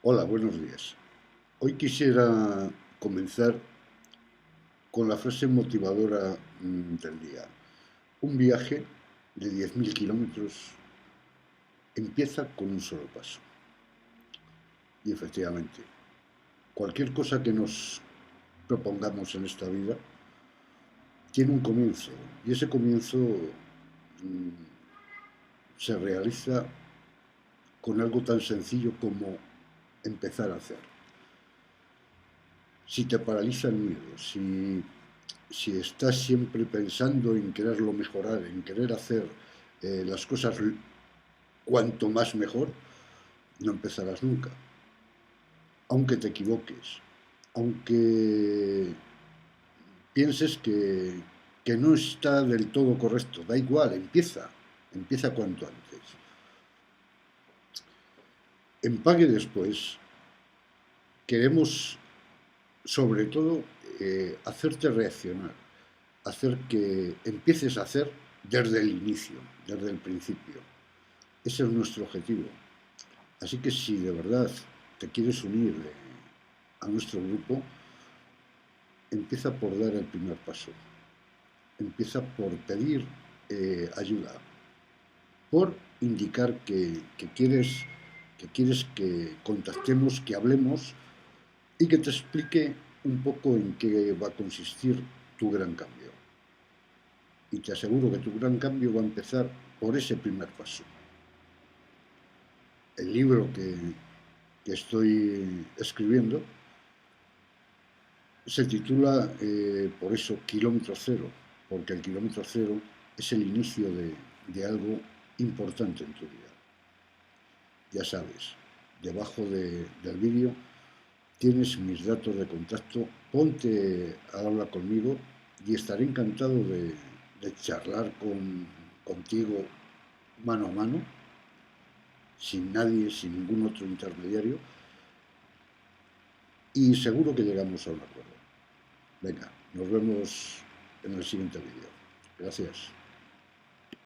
Hola, buenos días. Hoy quisiera comenzar con la frase motivadora del día. Un viaje de 10.000 kilómetros empieza con un solo paso. Y efectivamente, cualquier cosa que nos propongamos en esta vida tiene un comienzo. Y ese comienzo se realiza con algo tan sencillo como empezar a hacer. Si te paraliza el miedo, si estás siempre pensando en quererlo mejorar, en querer hacer las cosas cuanto más mejor, no empezarás nunca. Aunque te equivoques, aunque pienses que no está del todo correcto, da igual, empieza cuanto antes. En Pague Después queremos sobre todo hacerte reaccionar, hacer que empieces a hacer desde el inicio, desde el principio. Ese es nuestro objetivo. Así que si de verdad te quieres unir a nuestro grupo, empieza por dar el primer paso. Empieza por pedir ayuda, por indicar que quieres que contactemos, que hablemos y que te explique un poco en qué va a consistir tu gran cambio. Y te aseguro que tu gran cambio va a empezar por ese primer paso. El libro que estoy escribiendo se titula, por eso, Kilómetro Cero, porque el kilómetro cero es el inicio de algo importante en tu vida. Ya sabes, debajo del vídeo tienes mis datos de contacto, ponte a hablar conmigo y estaré encantado de charlar contigo mano a mano, sin nadie, sin ningún otro intermediario, y seguro que llegamos a un acuerdo. Venga, nos vemos en el siguiente vídeo. Gracias.